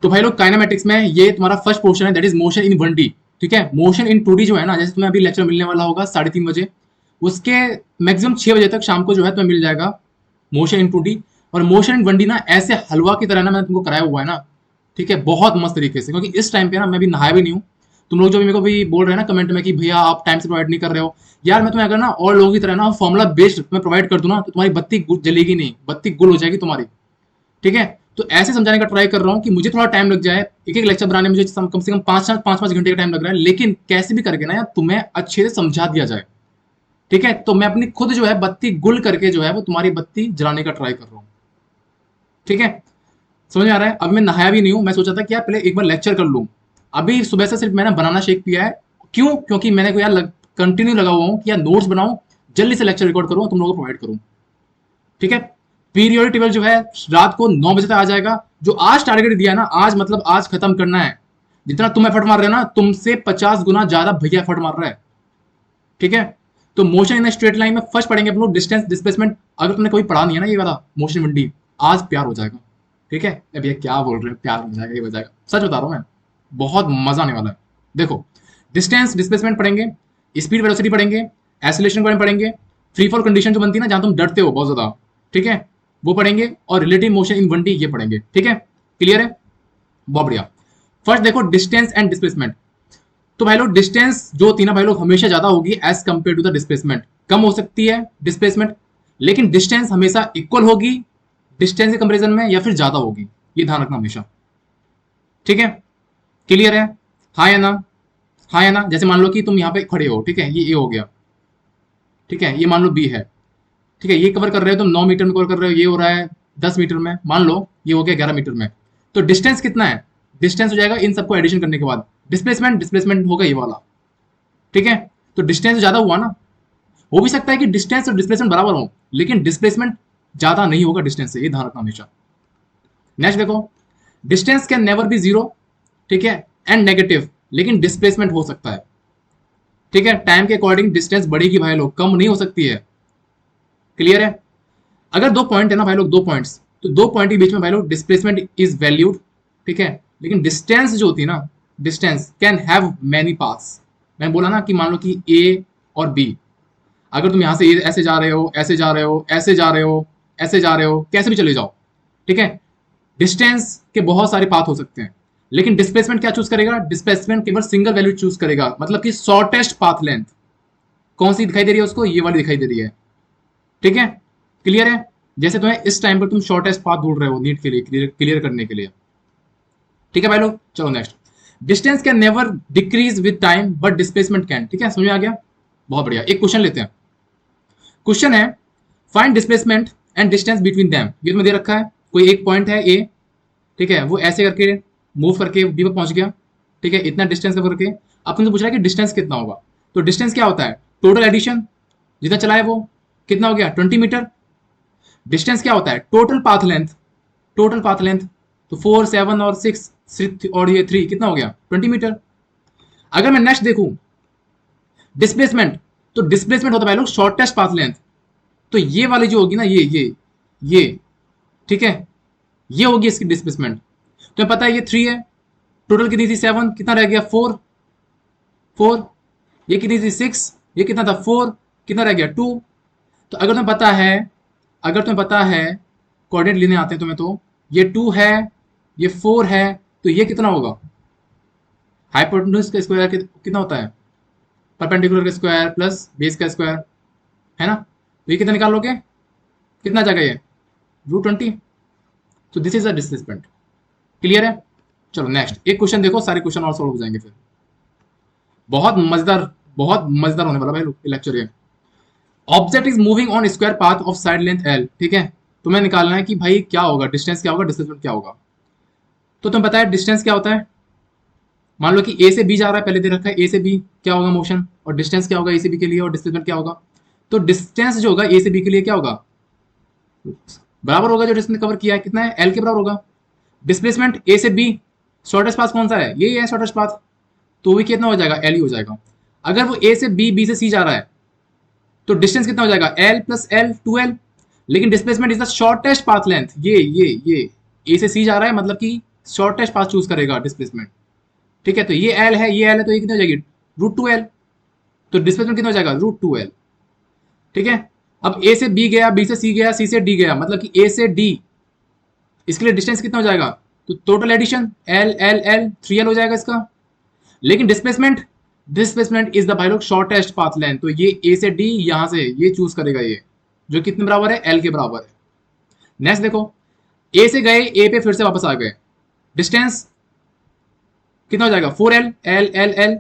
तो भाई लोग काइनेमेटिक्स में ये तुम्हारा फर्स्ट पोर्शन है, that is motion in 1D। ठीक है, मोशन इन 2D जो है ना, जैसे तुम्हें अभी लेक्चर मिलने वाला होगा 3:30 बजे, उसके मैक्सिमम 6 बजे तक शाम को जो है तुम्हें मिल जाएगा मोशन इन 2D। और मोशन इन 1D ना ऐसे हलवा की तरह ना मैंने तुमको कराया हुआ है ना, ठीक है, बहुत मस्त तरीके से, क्योंकि इस टाइम पे ना मैं भी नहाया भी नहीं हूँ। तुम लोग जो भी मेरे को भी बोल रहे हैं ना कमेंट में कि भैया आप टाइम से प्रोवाइड नहीं कर रहे हो, यार मैं तुम्हें अगर ना और लोगों की तरह ना फॉर्मुला बेस्ड तुम्हें प्रोवाइड कर दूं ना, तो तुम्हारी बत्ती जलेगी नहीं, बत्ती गुल हो जाएगी तुम्हारी। ठीक है, तो ऐसे समझाने का ट्राई कर रहा हूँ कि मुझे थोड़ा टाइम लग जाए, एक एक लेक्चर बनाने में मुझे कम से कम 5-5 घंटे का टाइम लग रहा है, लेकिन कैसे भी करके ना यार तुम्हें अच्छे से समझा दिया जाए। ठीक है, तो मैं अपनी खुद जो है बत्ती गुल करके जो है वो तुम्हारी बत्ती जलाने का ट्राई कर रहा हूँ। ठीक है, समझ में आ रहा है? अब मैं नहाया भी नहीं हूँ, मैं सोचा था कि यार पहले एक बार लेक्चर कर लूँ। अभी सुबह से सिर्फ मैंने बनाना शेक पिया है। क्यों? क्योंकि मैंने को यार कंटिन्यू लगा हुआ हूँ कि यार नोट्स बनाऊं, जल्दी से लेक्चर रिकॉर्ड करूँ, तुम लोगों को प्रोवाइड करूँ। ठीक है, पीरियोडिक टेबल जो है रात को 9 बजे तक आ जाएगा। जो आज टारगेट दिया है ना, आज मतलब आज खत्म करना है। जितना तुम एफर्ट मार रहे हो ना, तुमसे 50 गुना ज्यादा भैया एफर्ट मार रहा है। ठीक है, तो मोशन इन स्ट्रेट लाइन में फर्स्ट पढ़ेंगे अपन लोग डिस्टेंस डिस्प्लेसमेंट। अगर तुमने कभी पढ़ा नहीं है ना ये वाला मोशन वनडी, आज प्यार हो जाएगा। ठीक है, अब ये क्या बोल रहे हो, प्यार हो जाएगा, ये हो जाएगा, सच बता रहा हूँ मैं, बहुत मजा आने वाला है। देखो, डिस्टेंस डिस्प्लेसमेंट पढ़ेंगे, स्पीड वेलोसिटी पढ़ेंगे, एसिलेशन के बारे में पढ़ेंगे, फ्री फॉल कंडीशन जो बनती है ना जहां तुम डरते हो बहुत ज्यादा, ठीक है, वो पढ़ेंगे, और रिलेटिव मोशन इन 1D ये पढ़ेंगे। ठीक है, क्लियर है? बहुत बढ़िया। फर्स्ट देखो डिस्टेंस एंड डिस्प्लेसमेंट। तो भाई लोग डिस्टेंस जो होती है ना भाई लोग, हमेशा ज्यादा होगी as compare to the displacement. कम हो सकती है डिस्प्लेसमेंट, लेकिन डिस्टेंस हमेशा इक्वल होगी डिस्टेंस के कंपेरिजन में, या फिर ज्यादा होगी, ये ध्यान रखना हमेशा। ठीक है, क्लियर है? हाँ या ना? हाँ या ना? जैसे मान लो कि तुम यहाँ पे खड़े हो, ठीक है, ये ए हो गया, ठीक है, ये मान लो बी है, ठीक है, ये कवर कर रहे हो तुम 9 मीटर में कवर कर रहे हो, ये हो रहा है 10 मीटर में, मान लो ये हो गया 11 मीटर में। तो डिस्टेंस कितना है? डिस्टेंस हो जाएगा इन सबको एडिशन करने के बाद, डिस्प्लेसमेंट डिस्प्लेसमेंट होगा ये वाला। ठीक है, तो डिस्टेंस ज्यादा हुआ ना, हो भी सकता है कि डिस्टेंस और डिस्प्लेसमेंट बराबर हो, लेकिन डिस्प्लेसमेंट ज्यादा नहीं होगा डिस्टेंस से, ये ध्यान रखना हमेशा। नेक्स्ट देखो, distance can never be zero, ठीक है, एंड नेगेटिव, लेकिन डिस्प्लेसमेंट हो सकता है। ठीक है, टाइम के अकॉर्डिंग डिस्टेंस बढ़ेगी भाई लोग, कम नहीं हो सकती है। क्लियर है? अगर दो पॉइंट है ना भाई लोग, दो पॉइंट्स, तो दो पॉइंट के बीच में भाई लोग डिस्प्लेसमेंट इज वैल्यूड। ठीक है, लेकिन डिस्टेंस जो होती है ना, distance can have many paths. मैं बोला ना कि मान लो कि ए और बी, अगर तुम यहां से ऐसे जा रहे हो, ऐसे जा रहे हो, ऐसे जा रहे हो, ऐसे जा रहे हो, कैसे भी चले जाओ, ठीक है, डिस्टेंस के बहुत सारे पाथ हो सकते हैं, लेकिन डिस्प्लेसमेंट क्या चूज करेगा? डिस्प्लेसमेंट केवल सिंगल वैल्यू चूज करेगा, मतलब कि शॉर्टेस्ट पाथ लेंथ कौन सी दिखाई दे रही है उसको? ये वाली दिखाई दे रही है। ठीक है, क्लियर है? जैसे तुम्हें इस टाइम पर तुम शॉर्टेस्ट पाथ ढूंढ रहे हो नीट के लिए, क्लियर करने के लिए। ठीक है भाई लोग, चलो next. Distance can never decrease with time but displacement can. ठीक है, समझ में आ गया? बहुत बढ़िया। एक क्वेश्चन लेते हैं। क्वेश्चन है, find displacement and distance between them. ये तुम्हें दे रखा है, कोई एक पॉइंट है ए, ठीक है, वो ऐसे करके मूव करके बी पर पहुंच गया, ठीक है, इतना डिस्टेंस कवर करके। अब तुमसे पूछ रहा है कि डिस्टेंस कितना होगा। तो डिस्टेंस क्या होता है? टोटल एडिशन, जितना चला है वो कितना हो गया? 20 मीटर। डिस्टेंस क्या होता है? Total path length, total path length, तो 4 7 और 6 और ये 3 कितना हो गया? 20 मीटर। अगर मैं नेक्स्ट देखूं डिस्प्लेसमेंट, तो डिस्प्लेसमेंट होता है भाई लोग शॉर्टेस्ट पाथ लेंथ। तो ये वाली जो होगी ना, ये, ठीक है, ये होगी इसकी डिस्प्लेसमेंट। तुम्हें पता है ये 3 है, टोटल कितनी थी? 7, कितना रह गया? 4, 4, ये कितनी थी? 6, ये कितना था? 4, कितना रह गया? 2। तो अगर तुम्हें पता है, अगर तुम्हें पता है, कोऑर्डिनेट लेने आते हैं तुम्हें, तो ये 2 है, ये 4 है, तो ये कितना होगा? हाइपोटेन्यूज का स्क्वायर कितना होता है? परपेंडिकुलर का स्क्वायर प्लस बेस का स्क्वायर, है ना? तो ये कितना निकाल लोगे? कितना आ जाएगा ये? √20। तो this is a displacement. Clear है? चलो नेक्स्ट एक क्वेश्चन देखो, सारे क्वेश्चन और सॉल्व हो जाएंगे फिर। बहुत मजेदार, बहुत मजेदार होने वाला भाई लेक्चर ये। Object is moving on square path of side length L. ठीक है, तुम्हें निकालना है कि भाई क्या होगा, डिस्टेंस क्या होगा, डिस्प्लेसमेंट क्या होगा। तो तुम्हें पता है डिस्टेंस क्या होता है? मान लो कि ए से बी जा रहा है, पहले दे रखा है ए से बी क्या होगा मोशन, और डिस्टेंस क्या होगा ए से बी के लिए, और डिस्प्लेसमेंट क्या होगा। तो डिस्टेंस जो होगा ए से बी के लिए क्या होगा? बराबर होगा जो डिस्टेंस कवर किया है, कितना है? एल के बराबर होगा। डिस्प्लेसमेंट ए से बी, शॉर्टेस्ट पाथ कौन सा है? यही है शॉर्टेस्ट पाथ, तो भी कितना हो जाएगा? एल ही हो जाएगा। अगर वो ए से बी, बी से सी जा रहा है, तो डिस्टेंस कितना हो जाएगा? L plus L, 2L। लेकिन displacement is the shortest path length, ये ए से सी जा रहा है, मतलब कि शॉर्टेस्ट पाथ चूज करेगा डिस्प्लेसमेंट। ठीक है, तो ये एल है, ये एल है, तो ये कितनी हो जाएगी √2L। तो डिस्प्लेसमेंट कितना हो जाएगा √2L। ठीक है, अब ए से बी गया, बी से सी गया, सी से डी गया, मतलब कि ए से डी, इसके लिए डिस्टेंस कितना हो जाएगा, तो total addition L L L 3L हो जाएगा इसका। लेकिन डिस्प्लेसमेंट, डिस्प्लेसमेंट इज द भाई लोग शॉर्टेस्ट पाथ लेंथ, तो ये ए से डी यहां से ये चूज करेगा, ये जो कितने बराबर है, एल के बराबर है। नेक्स्ट देखो, ए से गए, ए पे फिर से वापस आ गए, डिस्टेंस कितना हो जाएगा 4L, एल एल एल,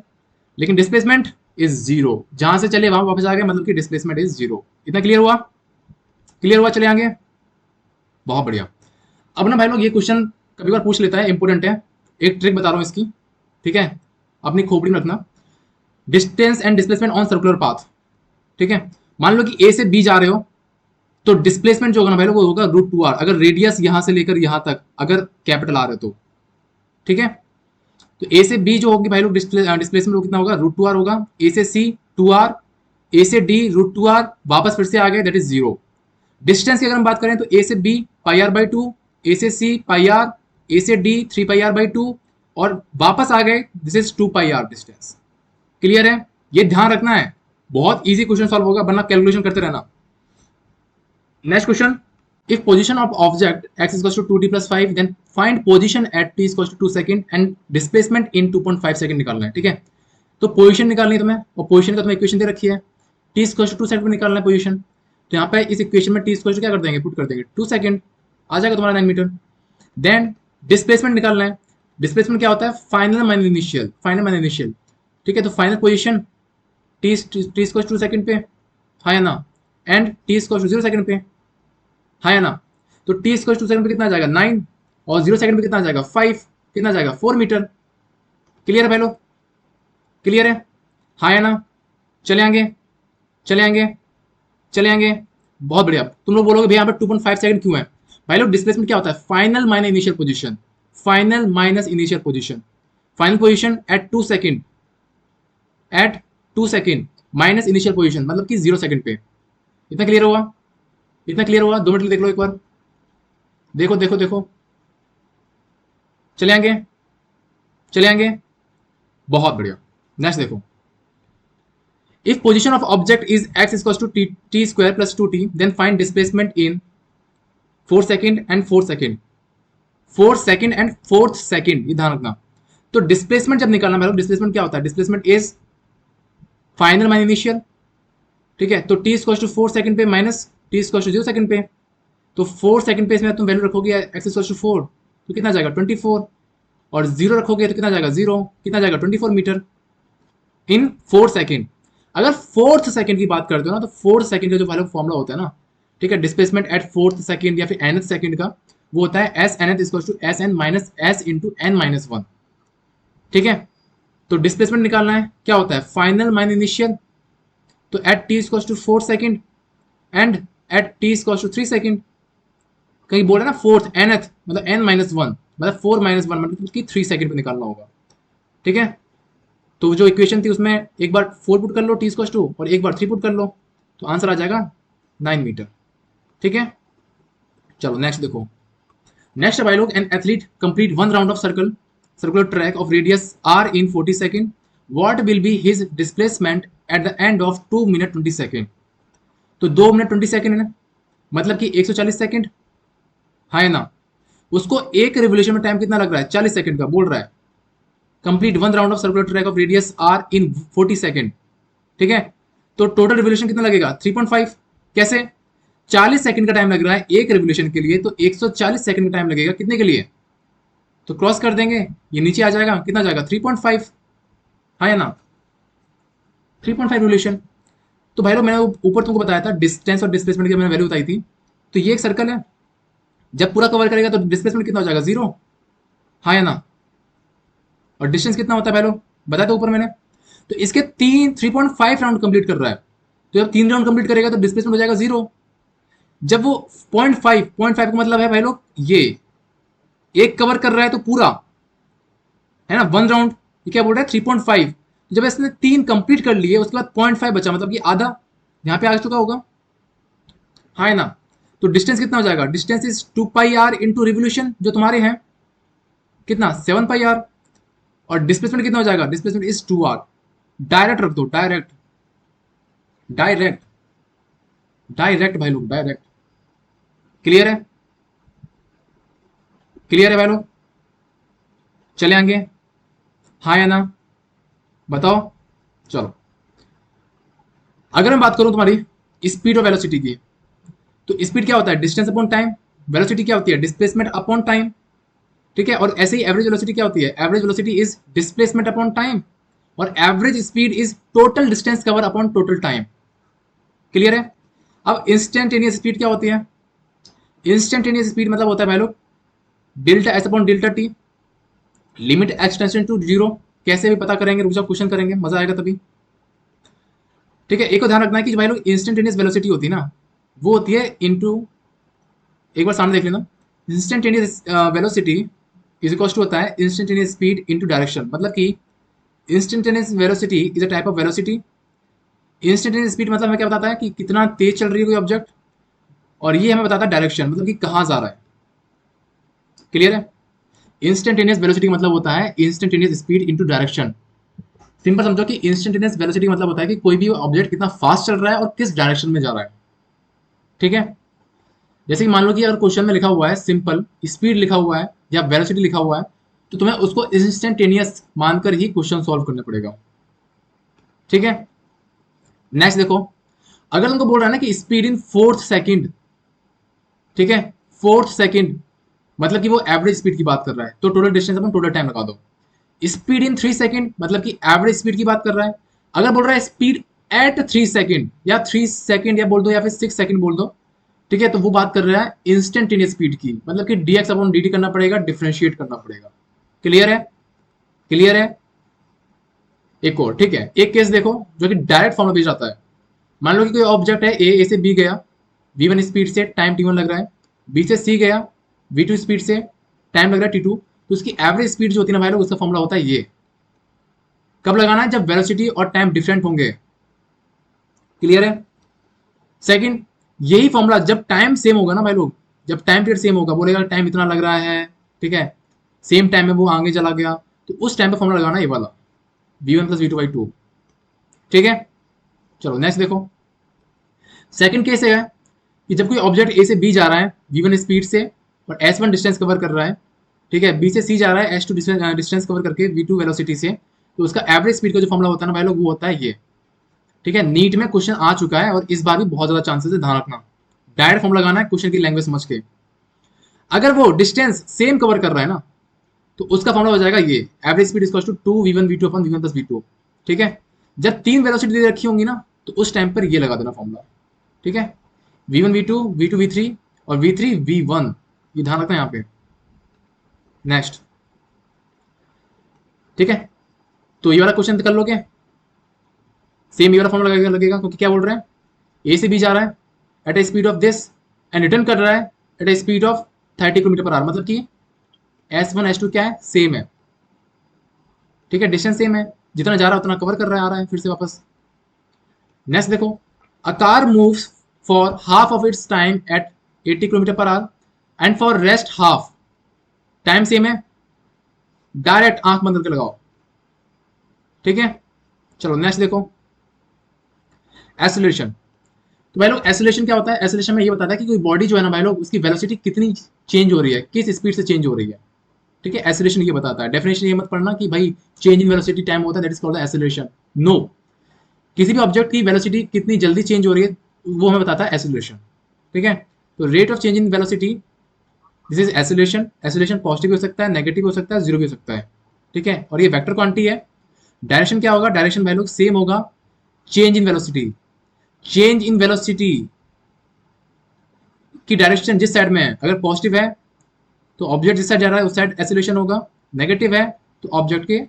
लेकिन डिस्प्लेसमेंट इज 0, जहां से चले वहां वापस आ गए, मतलब कि डिस्प्लेसमेंट इज 0। इतना क्लियर हुआ, क्लियर हुआ, चले आगे, बहुत बढ़िया। अब ना भाई लोग ये क्वेश्चन कभी बार पूछ लेता है, इंपोर्टेंट है, एक ट्रिक बता रहा हूं इसकी, ठीक है, अपनी खोपड़ी में रखना। Distance and displacement on circular path, ठीक है, मान लो कि ए से बी जा रहे हो, तो डिस्प्लेसमेंट जो होगा ना भाई लोग वो होगा √2R, अगर रेडियस यहां से लेकर यहां तक अगर कैपिटल आर है तो, ठीक है। तो ए से बी जो होगी भाई लोग डिस्प्लेसमेंट कितना होगा √2R होगा, ए से सी 2R, ए से डी √2R, वापस फिर से आ गए, दैट इज 0। डिस्टेंस की अगर हम बात करें तो ए से बी πr/2, ए से सी πr, ए से डी 3πr/2, और वापस आ गए, this is 2πr distance. Clear है, ये ध्यान रखना है, बहुत इजी क्वेश्चन सॉल्व होगा, वरना कैलकुलेशन करते रहना। Next question, if position of object x is equals to 2t plus 5, then find position at t is equals to 2 second and displacement in 2.5 second निकालना है। ठीक है, तो पोजीशन निकालनी है तुम्हें, और पोजीशन का तुम्हें इक्वेशन दे रखी है, t is equals to 2 second में निकालना है पोजीशन। तो यहाँ पे इस इक्वेशन में t is equals to क्या कर देंगे, पुट कर देंगे 2 सेकंड, आ जाएगा तुम्हारा 9 मीटर। देन डिस्प्लेसमेंट निकालना है, डिस्प्लेसमेंट क्या होता है, final minus initial, final minus initial. ठीक है, तो final position t is equals to 2 second पे, हाँ या ना, and t is equals to 0 second पे, हाँ या ना। तो t इक्वल 2 सेकंड पे कितना आ जाएगा 9, और 0 सेकंड पे कितना आ जाएगा 5, कितना आ जाएगा 4 मीटर। क्लियर है भाई लोग, क्लियर है, हाँ या ना, चले आएंगे, चले आएंगे, चले आएंगे, बहुत बढ़िया। तुम लोग बोलोगे भैया यहाँ पे 2.5 सेकंड क्यों है, भाई लोग डिस्प्लेसमेंट क्या होता है, final minus initial position, final minus initial position, final position at 2 second, at 2 second minus initial position, मतलब कि 0 सेकंड पे। इतना क्लियर हुआ, इतना क्लियर हुआ, 2 मिनट देख लो एक बार, देखो देखो देखो, चले आएंगे, चले आएंगे, बहुत बढ़िया। नेक्स्ट देखो, if position of object is x equals to t square plus 2t, then find displacement in 4 second and 4 second, 4 second and 4th second, ये ध्यान रखना। तो डिस्प्लेसमेंट जब निकालना है, डिस्प्लेसमेंट क्या होता है, displacement is final minus initial. ठीक है, तो t इक्वल्स टू 4 सेकंड पे minus t equals to 0 second पे, तो 4 सेकंड पे इसमें तुम वैल्यू रखोगे x इक्वल्स टू 4, तो कितना जाएगा 24, और 0 रखोगे तो कितना जाएगा 0, कितना जाएगा 24 मीटर इन 4 सेकंड। अगर 4th सेकंड की बात करते हो ना, तो 4th सेकंड का जो वाला फॉर्मूला होता है ना, ठीक है, डिस्प्लेसमेंट एट 4th सेकंड या फिर nth सेकंड का, वो होता है s nth equals to s n minus s into n minus 1। ठीक है, तो डिस्प्लेसमेंट निकालना है, क्या होता है फाइनल माइनस इनिशियल, तो at t equals to 4 second and at t equals to 3 second, कहीं बोल रहे ना 4th nth मतलब n माइनस 1, मतलब 4 माइनस 1 मतलब कि 3 सेकंड पे निकालना होगा। ठीक है, तो जो इक्वेशन थी उसमें एक बार 4 पुट कर लो t इक्वल्स टू, और एक बार 3 पुट कर लो, तो आंसर आ जाएगा 9 मीटर। ठीक है, चलो नेक्स्ट देखो, नेक्स्ट भाई लोग, an athlete complete 1 round of circular track of radius r in 40 second, what will be his displacement at the end of 2 minute 20 second. तो 2 मिनट 20 सेकंड है ना, मतलब कि 140 सेकंड, हाँ है ना। उसको एक रिवोल्यूशन में टाइम कितना लग रहा है 40 सेकंड का, बोल रहा है complete 1 round of circular track of radius r in 40 second. ठीक है, तो टोटल रिवोल्यूशन कितना लगेगा 3.5। कैसे, 40 सेकंड का टाइम लग रहा है एक रिवोल्यूशन के लिए, तो 140 सेकंड का टाइम लगेगा कितने के लिए, तो क्रॉस कर देंगे, ये नीचे आ जाएगा, कितना जाएगा 3.5, हाँ या ना, 3.5 रिवोल्यूशन। तो भाई लोग मैंने ऊपर तुमको बताया था डिस्टेंस और डिस्प्लेसमेंट की मैंने वैल्यू बताई थी, तो ये एक सर्कल है, जब पूरा कवर करेगा तो डिस्प्लेसमेंट कितना हो जाएगा 0, हाँ या ना, और डिस्टेंस कितना होता है भाई लोग बताया था ऊपर मैंने। तो इसके 3.5 राउंड कंप्लीट कर रहा है, तो जब 3 राउंड कंप्लीट करेगा तो डिस्प्लेसमेंट हो जाएगा 0। जब वो 0.5 का मतलब है भाई लोग ये एक कवर कर रहा है तो पूरा है ना 1 राउंड, ये क्या बोल रहा है 3.5, जब इसने 3 कंप्लीट कर लिए उसके बाद 0.5 बचा, मतलब कि आधा यहाँ पे आ चुका होगा, हाँ ना। तो डिस्टेंस कितना हो जाएगा, distance is 2πr into revolution जो तुम्हारे हैं, कितना 7 पाई आर, और डिस्प्लेसमेंट कितना हो जाएगा, डिस्प्लेसमेंट इज 2 आर। डायरेक्ट रख दो, डायरेक्ट डायरेक्ट डायरेक्ट भाई लोग, डायरेक्ट। क्लियर है, क्लियर है भाई लोग, चले आगे, हाँ या ना, बताओ। चलो, अगर मैं बात करूं तुम्हारी स्पीड और वेलोसिटी की, तो स्पीड क्या होता है, डिस्टेंस अपॉन टाइम। वेलोसिटी क्या होती है, डिस्प्लेसमेंट अपॉन टाइम। ठीक है, और ऐसे ही एवरेज वेलोसिटी क्या होती है, average velocity is displacement upon time, और average speed is total distance cover upon total time. Clear है। अब इंस्टेंटेनियस स्पीड क्या होती है, इंस्टेंटेनियस स्पीड मतलब होता है भाई लोग delta S upon delta T, limit extension to zero. कैसे भी पता करेंगे, रुक जाओ, क्वेश्चन करेंगे, मजा आएगा तभी। ठीक है, एक को ध्यान रखना है कि भाई लोग इंस्टेंटेनियस वेलोसिटी होती है ना, वो होती है इनटू, एक बार सामने देख लेना, instantaneous velocity is equal to होता है इंस्टेंटेनियस स्पीड इनटू डायरेक्शन। मतलब कि instantaneous velocity is a type of velocity. Instantaneous speed मतलब हमें क्या बताता है कि कितना तेज चल रही है कोई ऑब्जेक्ट, और ये हमें बताता है डायरेक्शन, मतलब कि कहाँ जा रहा है। क्लियर है। इंस्टेंटेनियस वेलोसिटी मतलब होता है instantaneous speed into direction. Simple समझो कि इंस्टेंटेनियस वेलोसिटी मतलब होता है कि कोई भी ऑब्जेक्ट कितना फास्ट चल रहा है और किस डायरेक्शन में जा रहा है। ठीक है, जैसे कि मान लो कि अगर क्वेश्चन में लिखा हुआ है सिंपल स्पीड लिखा हुआ है या वेलोसिटी लिखा हुआ है, तो तुम्हें उसको इंस्टेंटेनियस मानकर ही क्वेश्चन सॉल्व करना पड़ेगा। ठीक है, नेक्स्ट देखो, अगर तुमको बोल रहा है ना कि स्पीड इन फोर्थ सेकंड, ठीक है, फोर्थ सेकंड मतलब कि वो एवरेज स्पीड की बात कर रहा है, तो टोटल डिस्टेंस अपन टोटल टाइम लगा दो। स्पीड इन 3 सेकंड मतलब कि एवरेज स्पीड की बात कर रहा है। अगर बोल रहा है स्पीड एट 3 सेकंड, या 3 सेकंड या बोल दो, या फिर 6 सेकंड बोल दो, ठीक है, तो वो बात कर रहा है इंस्टेंटेनियस स्पीड की, मतलब कि dx अपॉन dt करना पड़ेगा, डिफरेंशिएट करना पड़ेगा। क्लियर है, क्लियर है। एक और, ठीक है, एक केस देखो जो कि डायरेक्ट फॉर्म में भेज जाता है। मान लो कि कोई ऑब्जेक्ट है ए से बी गया v1 स्पीड से, टाइम t1 लग रहा है, बी से सी गया v2 स्पीड से, टाइम लग रहा है t2, तो उसकी एवरेज स्पीड जो होती है ना भाई लोग, उसका फॉर्मूला होता है ये। कब लगाना है, जब वेलोसिटी और टाइम डिफरेंट होंगे। क्लियर है। सेकंड, यही फॉर्मूला जब टाइम सेम होगा ना भाई लोग, जब टाइम पीरियड सेम होगा, बोलेगा टाइम इतना लग रहा है, ठीक है, सेम टाइम में वो आगे चला गया, तो उस टाइम पे फॉर्मूला लगाना ये वाला v1 प्लस v2/2। ठीक है, चलो नेक्स्ट देखो। सेकंड केस है कि जब कोई ऑब्जेक्ट ए से बी जा रहा है v1 स्पीड से और s1 डिस्टेंस कवर कर रहा है, ठीक है, बी से सी जा रहा है s2 डिस्टेंस कवर करके v2 वेलोसिटी से, तो उसका एवरेज स्पीड का जो फॉर्मूला होता है ना भाई लोग, वो होता है ये। ठीक है, नीट में क्वेश्चन आ चुका है और इस बार भी बहुत ज्यादा चांसेस है, ध्यान रखना। डायरेक्ट फॉर्म लगाना है क्वेश्चन की लैंग्वेज समझ के। अगर वो डिस्टेंस सेम कवर कर रहा है ना, तो उसका फॉर्मूला हो जाएगा ये, average speed equals to 2v1 v2 upon v1 plus v2। ठीक है, जब तीन वेलोसिटी दे रखी होंगी ना, तो उस टाइम पर ये लगा देना फॉर्मूला। ठीक है, v1 v2 v2 v3 और v3 v1, ये ध्यान रखना यहाँ पे। नेक्स्ट, ठीक है, तो ये वाला क्वेश्चन कर लोगे, सेम ये वाला फॉर्मूला लगेगा, क्योंकि क्या बोल रहे हैं, ए से बी जा रहा है at a speed of this and return कर रहा है at a speed of 30 km/h, मतलब कि S1 S2 क्या है, सेम है। ठीक है, डिस्टेंस सेम है, जितना जा रहा है उतना कवर कर रहा है, आ रहा है फिर से वापस। नेक्स्ट देखो, a car moves for half of its time at 80 km/h and for rest half, time same है, डायरेक्ट आंख बंद करके लगाओ। ठीक है, चलो नेक्स्ट देखो, एसिलेशन। तो भाई लोग एसिलेशन क्या होता है, एसिलेशन में ये बताता है कि कोई बॉडी जो है ना भाई लोग, उसकी वेलोसिटी कितनी चेंज हो रही है, किस स्पीड से चेंज हो रही है। ठीक है, एसिलेशन ये बताता है। डेफिनेशन ये मत पढ़ना कि भाई चेंज इन वेलोसिटी टाइम होता है, that is called acceleration. No, किसी भी ऑब्जेक्ट की वेलोसिटी कितनी जल्दी चेंज हो रही है, वो हमें बताता है एसिलेशन। ठीक है, तो rate of change in velocity, this is acceleration. Acceleration positive हो सकता है, नेगेटिव हो सकता है, जीरो भी हो सकता है। ठीक है, और ये वेक्टर क्वांटिटी है। डायरेक्शन क्या होगा, डायरेक्शन भाई लोग सेम होगा, change in velocity. Change in velocity की डायरेक्शन जिस साइड में है, अगर पॉजिटिव है तो ऑब्जेक्ट जिस साइड जा रहा है उस साइड एसिलेशन होगा, नेगेटिव है तो ऑब्जेक्ट के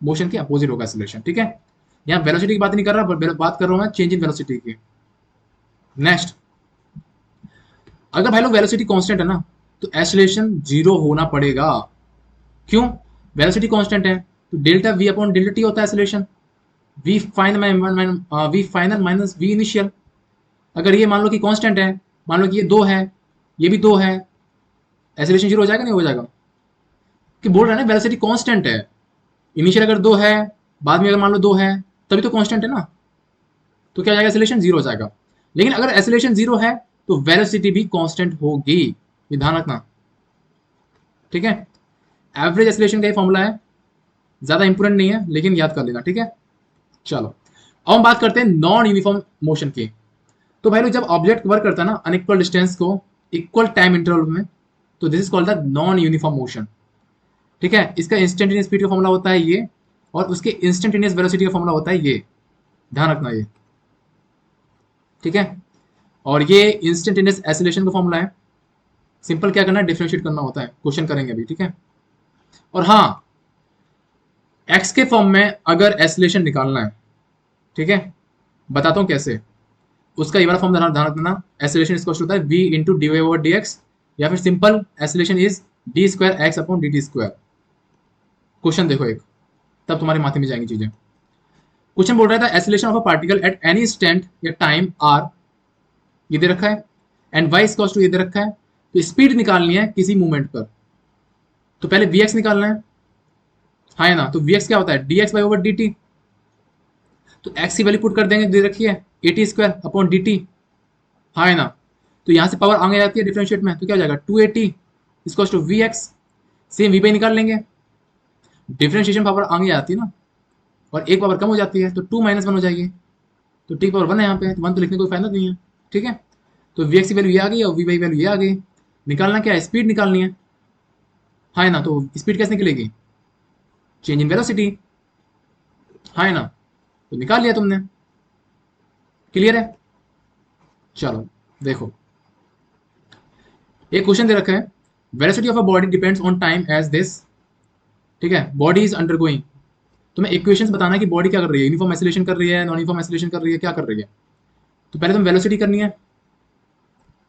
मोशन के अपोजिट होगा एसिलेशन। ठीक है, यहाँ वेलोसिटी की बात नहीं कर रहा, बट बात कर रहा हूँ मैं चेंज इन वेलोसिटी की। नेक्स्ट, अगर भाई लोग वेलोसिटी कांस्टेंट है ना, तो एसिलेशन जीरो होना पड़ेगा। क्यों, वेलोसिटी कांस्टेंट है तो delta V upon delta T होता है acceleration, V final minus V initial. अगर ये मान लो कि कांस्टेंट है, मान लो कि ये 2 है, ये भी 2 है, एसिलेशन जीरो हो जाएगा नहीं हो जाएगा। कि बोल रहा है ना वेलोसिटी कांस्टेंट है, इनिशियल अगर 2 है, बाद में अगर मान लो 2 है, तभी तो कांस्टेंट है ना, तो क्या हो जाएगा, एक्सेलरेशन 0 हो जाएगा। लेकिन अगर एक्सेलरेशन 0 है तो वेलोसिटी भी कांस्टेंट होगी, ये ध्यान रखना, ठीक है। एवरेज एक्सेलरेशन का ये फॉर्मूला है, ज्यादा इंपोर्टेंट नहीं है लेकिन याद कर लेना, ठीक है। चलो अब हम बात करते हैं नॉन यूनिफॉर्म मोशन की। तो भाई लोग जब ऑब्जेक्ट वर्क करता है ना अनइक्वल डिस्टेंस को इक्वल टाइम इंटरवल में, तो this is called the non uniform motion, ठीक है। इसका इंस्टेंटेनियस स्पीड का फॉर्मूला होता है ये, और उसके इंस्टेंटेनियस वेलोसिटी का फॉर्मूला होता है ये, ध्यान रखना ये, ठीक है। और ये इंस्टेंटेनियस एक्सेलरेशन का फॉर्मूला है, सिंपल क्या करना है, डिफरेंशिएट करना होता है, क्वेश्चन करेंगे अभी, ठीक है। और हाँ, एक्स के फॉर्म में अगर एक्सेलरेशन निकालना है, ठीक है, बताता हूँ कैसे। उसका ये वाला फॉर्म ध्यान रखना, एक्सेलरेशन इसको होता है v into D Y over D X, या फिर simple acceleration is D square X upon D T square. Question देखो एक, तब तुम्हारे माथे में जाएंगी चीजें। क्वेश्चन बोल रहा था acceleration of a particle at any instant या टाइम आर, ये दे रखा है, एंड वाई इक्वल्स टू ये दे रखा है। तो स्पीड निकालनी है किसी मूवमेंट पर, तो पहले वी एक्स निकालना है, हाँ है ना। तो वी एक्स क्या होता है, D x by over D T, तो एक्स की वैल्यू पुट कर देंगे, दे रखी है A T square upon D T, हाँ है ना। तो यहाँ से पावर आगे जाती है डिफरेंशिएट में, तो क्या हो जाएगा 280 equals to V X, same V पे निकाल लेंगे, डिफरेंशिएशन पावर आगे आती है ना, और एक पावर कम हो जाती है तो 2 माइनस 1 हो जाएगी, तो टी पावर 1 है यहाँ पे, तो 1 तो लिखने का कोई फायदा नहीं है, ठीक है। तो वी एक्स की वैल्यू ये आ गई और वी वाई वैल्यू ये आ गई। निकालना क्या है, स्पीड निकालनी है, हाँ है ना। तो स्पीड कैसे निकलेगी, चेंज इन वेलोसिटी, हाँ है ना। तो निकाल लिया तुमने, क्लियर है। चलो देखो, एक क्वेश्चन दे रखा है, velocity of a body depends on time as this, ठीक है, बॉडी इज अंडरगोइंग। तुम्हें इक्वेशंस बताना है कि बॉडी क्या कर रही है, यूनिफॉर्म एक्सेलरेशन कर रही है, नॉन यूनिफॉर्म एक्सेलरेशन कर रही है, क्या कर रही है। तो पहले तुम वेलोसिटी करनी है,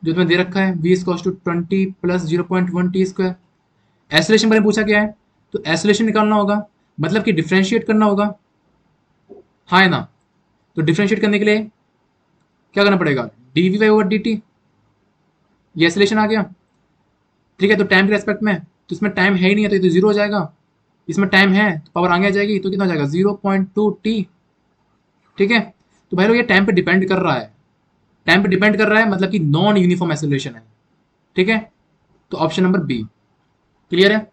जो तुम्हें दे रखा है v equals to 20 plus 0.1 T square. Acceleration बारे में पूछा गया है, तो एक्सेलरेशन निकालना होगा, मतलब कि डिफरेंशिएट करना होगा, हाँ है ना। तो डिफरेंशिएट करने के लिए क्या करना पड़ेगा, D V Y over D T, ये एक्सेलरेशन आ गया, ठीक है। तो टाइम के रेस्पेक्ट में, तो इसमें टाइम है ही नहीं है तो ये तो जीरो हो जाएगा, इसमें टाइम है तो पावर आगे आ जाएगी, तो कितना हो जाएगा 0.2 टी, ठीक है। तो भाई लोग ये टाइम पे डिपेंड कर रहा है, टाइम पे डिपेंड कर रहा है मतलब कि नॉन यूनिफॉर्म एक्सेलरेशन है, ठीक है। तो ऑप्शन नंबर बी, क्लियर है।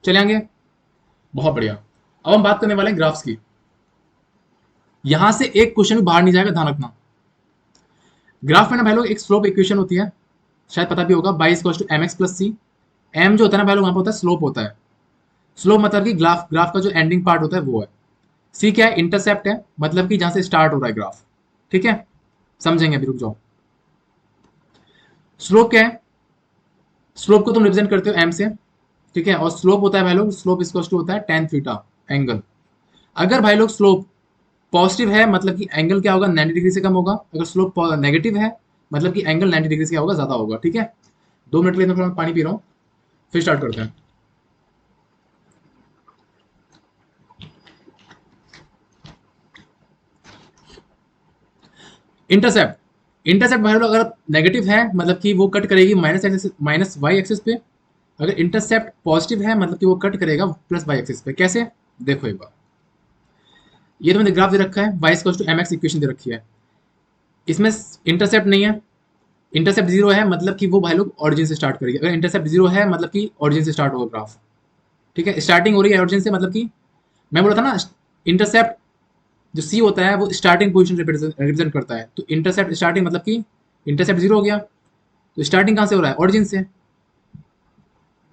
चले आगे, बहुत बढ़िया। अब हम बात करने वाले हैं ग्राफ्स की। यहां से एक क्वेश्चन भी बाहर नहीं जाएगा, ध्यान रखना। ग्राफ में ना भाई लोग एक स्लोप इक्वेशन होती है, शायद पता भी होगा, Y equals to M x plus C. M जो होता है ना भाई लोग वहां पर होता है स्लोप होता है, स्लोप मतलब कि ग्राफ ग्राफ का जो एंडिंग पार्ट होता है वो है। सी क्या है, इंटरसेप्ट है, मतलब कि जहां से स्टार्ट हो रहा है ग्राफ, ठीक है। समझेंगे अभी, रुक जाओ। स्लोप क्या है, स्लोप को तुम रिप्रेजेंट करते हो एम से, ठीक है। और स्लोप होता है भाई लोग, स्लोप इक्वल्स टू होता है टेन थीटा एंगल। अगर भाई लोग स्लोप पॉजिटिव है मतलब कि एंगल क्या होगा, 90 डिग्री से कम होगा। अगर स्लोप नेगेटिव है मतलब कि एंगल 90 डिग्री से क्या होगा, ज्यादा होगा, ठीक है। 2 मिनट के लिए मैं पानी पी रहा हूँ, फिर स्टार्ट करते हैं। इंटरसेप्ट, इंटरसेप्ट भाई लोग अगर नेगेटिव है मतलब कि वो कट करेगी माइनस वाई एक्सिस पे। अगर इंटरसेप्ट पॉजिटिव है मतलब कि वो कट करेगा प्लस वाई एक्सिस पे। कैसे, देखो एक बार, ये तो मैंने ग्राफ दे रखा है, Y equals to M x equation दे रखी है, इसमें इंटरसेप्ट नहीं है, इंटरसेप्ट जीरो है मतलब कि वो भाई लोग ऑरिजिन से स्टार्ट करेगी। अगर इंटरसेप्ट जीरो है मतलब कि ऑरिजिन से स्टार्ट होगा ग्राफ, ठीक है। स्टार्टिंग हो रही है ऑरिजिन से, मतलब कि मैं बोला था ना, इंटरसेप्ट जो सी होता है वो स्टार्टिंग पोजीशन रिप्रेजेंट करता है। तो इंटरसेप्ट स्टार्टिंग मतलब कि इंटरसेप्ट जीरो हो गया, तो स्टार्टिंग कहाँ से हो रहा है, ऑरिजिन से,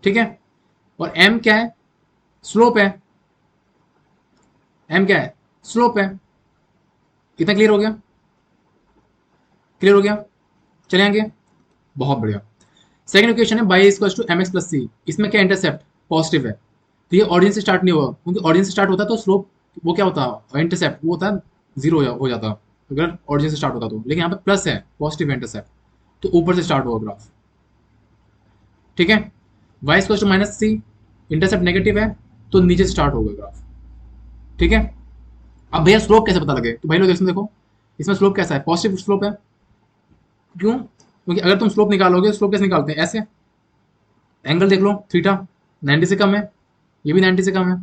ठीक है। और एम क्या है, स्लोप है, एम क्या है, स्लोप है। कितना क्लियर हो गया, क्लियर हो गया। चले आगे, बहुत बढ़िया। सेकंड इक्वेशन है y equals to M x plus c, इसमें क्या इंटरसेप्ट पॉजिटिव है, तो ये ऑरिजिन से स्टार्ट नहीं होगा, क्योंकि ऑरिजिन से स्टार्ट होता तो स्लोप वो क्या होता है, इंटरसेप्ट वो होता है जीरो हो जाता अगर ऑरिजिन से स्टार्ट होता तो। लेकिन यहाँ पे प्लस है, पॉजिटिव इंटरसेप्ट, तो ऊपर से स्टार्ट होगा ग्राफ, ठीक है। Y equals to minus C, intercept negative है तो नीचे से स्टार्ट होगा ग्राफ, ठीक है। अब भैया स्लोप कैसे पता लगे, तो भाई लोग इसमें देखो, इसमें स्लोप कैसा है, पॉजिटिव स्लोप है। क्यों, क्योंकि अगर तुम स्लोप निकालोगे, स्लोप कैसे निकालते हैं, ऐसे एंगल देख लो, थीटा 90 से कम है, ये भी 90 से कम है।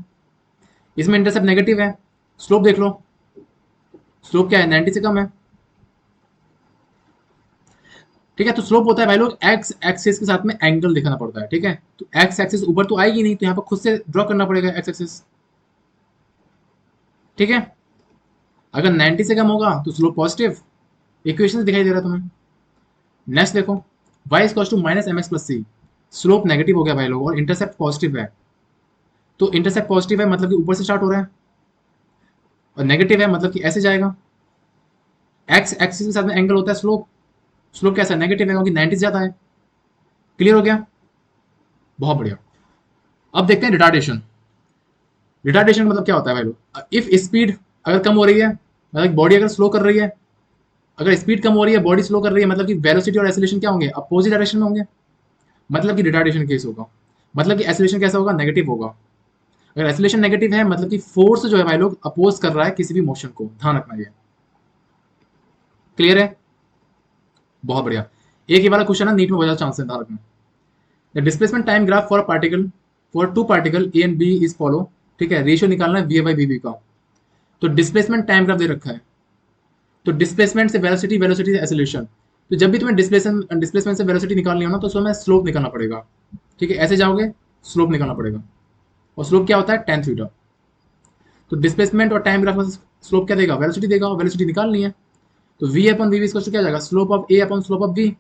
इसमें इंटरसेप्ट नेगेटिव है, स्लोप देख लो, स्लोप क्या है, 90 से कम है। ठीक है, तो स्लोप होता है भाई लोग एक्स एक्सिस के साथ में एंगल दिखाना पड़ता है। ठीक है, तो एक्स एक्सिस ऊपर तो आएगी नहीं, तो यहाँ पर खुद से ड्रॉ करना पड़ेगा एक्स एक्सिस। ठीक है, अगर 90 से कम होगा तो स्लोप पॉजिटिव, इक्वेशन से दिखाई दे रहा है तुम्हें। नेक्स्ट देखो, y is to minus M x plus C, slope negative हो गया भाई लोग और इंटरसेप्ट पॉजिटिव है। तो इंटरसेप्ट पॉजिटिव है मतलब कि ऊपर से स्टार्ट हो रहा है, और नेगेटिव है मतलब कि ऐसे जाएगा। एक्स एक्सिस के साथ में एंगल होता है स्लोप, स्लोप कैसा है, नेगेटिव है क्योंकि 90 से ज्यादा है। क्लियर हो गया, बहुत बढ़िया। अब देखते हैं रिटार्डेशन। रिटार्डेशन मतलब क्या होता है भाई लोग, इफ स्पीड अगर कम हो रही है, मतलब बॉडी अगर स्लो कर रही है, अगर स्पीड कम हो रही है बॉडी स्लो कर रही है, मतलब कि वेलोसिटी और एक्सेलरेशन क्या होंगे, अपोजिट डायरेक्शन में होंगे, मतलब कि रिटार्डेशन केस होगा। मतलब कि एक्सेलरेशन कैसा होगा, नेगेटिव होगा। अगर एक्सेलरेशन नेगेटिव है मतलब कि फोर्स जो है भाई लोग अपोज कर रहा है किसी भी मोशन को, ध्यान रखना ये। क्लियर है, बहुत बढ़िया। एक ही वाला क्वेश्चन है नीट में बजा चांस है, ध्यान रखना। The displacement time graph for particle, for two particle A and B is follow. ठीक है, रेशियो निकालना है V A by B B का। तो डिस्प्लेसमेंट टाइम ग्राफ दे रखा है, तो डिस्प्लेसमेंट से वेलोसिटी, वेलोसिटी से एक्सेलरेशन। तो जब भी तुम्हें डिस्प्लेसमेंट से वेलोसिटी निकालनी हो ना, तो उसमें स्लोप निकालना पड़ेगा। ठीक है, ऐसे जाओगे स्लोप निकालना पड़ेगा, और स्लोप क्या होता है, टेन थीटा। तो डिस्प्लेसमेंट और टाइम ग्राफ में स्लोप क्या देगा, वेलोसिटी देगा, और वेलोसिटी निकालनी है। तो वी अपॉन वी इसको क्या जाएगा, slope of A upon slope of V.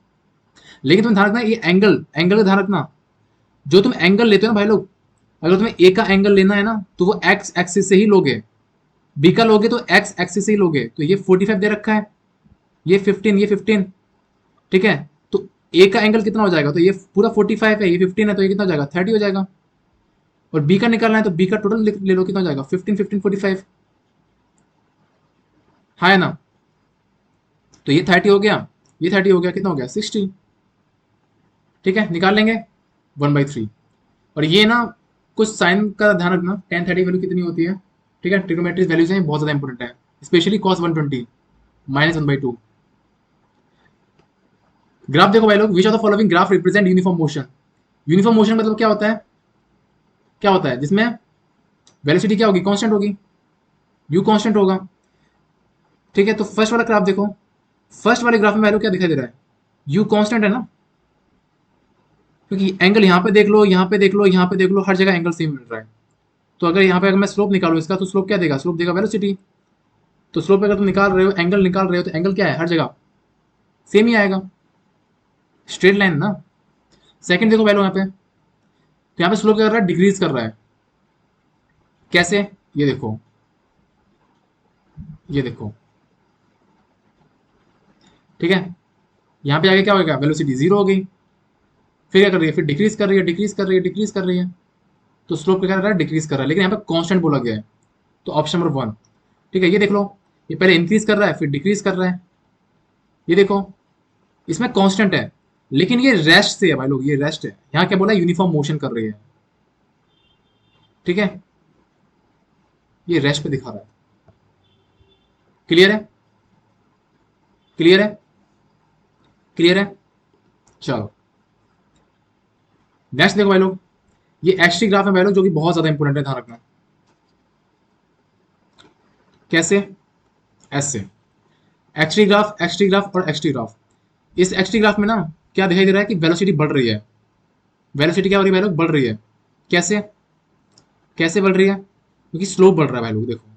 लेकिन तुम ध्यान रखना ये एंगल, एंगल का ध्यान रखना। जो तुम एंगल लेते हो ना भाई लोग, अगर तुम्हें ए का एंगल लेना है ना, तो वो एक्स एक्सिस से ही लोगे। बी का लोगे तो एक्स एक्सिस से ही लोगे। तो ये 45 दे रखा है, ये 15, ये 15। ठीक है, तो ए का एंगल कितना हो जाएगा, तो ये पूरा 45 है, ये 15 है, तो ये कितना हो जाएगा, 30 हो जाएगा। और बी का निकालना है तो बी का टोटल ले लो, कितना हो जाएगा, 15 15 45। हाँ है ना, तो ये 30 हो गया, ये 30 हो गया, कितना हो गया, 60। ठीक है, निकाल लेंगे 1/3। और ये ना कुछ साइन का ध्यान रखना, टेन 30 वैल्यू कितनी होती है। ठीक है, ट्रिग्नोमेट्रिक वैल्यूज हैं, बहुत ज़्यादा इंपॉर्टेंट है, स्पेशली कॉस 120 -1/2। ग्राफ देखो भाई लोग, which of the following graph represent uniform motion. Uniform motion मतलब क्या होता है, क्या होता है जिसमें वेलोसिटी क्या होगी, कांस्टेंट होगी, यू कांस्टेंट होगा। ठीक है, तो फर्स्ट वाला ग्राफ देखो, फर्स्ट वाले ग्राफ में वैल्यू क्या दिखाई दे रहा है, यू कांस्टेंट है ना, क्योंकि एंगल यहाँ पे देख लो, यहाँ पे देख लो, यहाँ पे देख लो, हर जगह एंगल सेम मिल रहा है। तो अगर यहाँ पे अगर मैं स्लोप निकालूं इसका, तो स्लोप क्या देगा, स्लोप देगा वेलोसिटी। तो स्लोप अगर तुम निकाल रहे हो, एंगल निकाल रहे हो, तो एंगल क्या है, हर जगह सेम ही आएगा, स्ट्रेट लाइन ना। सेकंड देखो वैल्यू यहाँ पे, तो यहाँ पे स्लोप क्या कर रहा है, डिक्रीज कर रहा है। कैसे, ये देखो, ये देखो। ठीक है, यहाँ पे आगे क्या होगा, वेलोसिटी जीरो हो गई, फिर क्या कर रही है, फिर डिक्रीज कर रही है, डिक्रीज कर रही है, डिक्रीज कर रही है। तो स्लोप क्या कर रहा है, डिक्रीज कर रहा है, लेकिन यहाँ पे कांस्टेंट बोला गया है। तो ऑप्शन नंबर 1। ठीक है, ये देख लो, ये पहले इंक्रीज कर रहा है फिर डिक्रीज कर रहा है। ये देखो, इसमें कांस्टेंट है, लेकिन ये रेस्ट से है भाई लोग, ये रेस्ट है। यहाँ क्या बोला, यूनिफॉर्म मोशन कर रही है। ठीक है, ये रेस्ट पे दिखा रहा है। क्लियर है, क्लियर है, क्लियर है। चलो नेक्स्ट देखो भाई लोग, ये एक्सटी ग्राफ है भाई लोग, जो कि बहुत ज्यादा इंपॉर्टेंट है, ध्यान रखना। कैसे, ऐसे, एक्सटी ग्राफ और एक्सटी ग्राफ। इस एक्सटी ग्राफ में ना क्या दिखाई दे रहा है कि वेलोसिटी बढ़ रही है। वेलोसिटी क्या हो रही है भाई लोग, बढ़ रही है। कैसे, कैसे बढ़ रही है, क्योंकि स्लोप बढ़ रहा है भाई लोग। देखो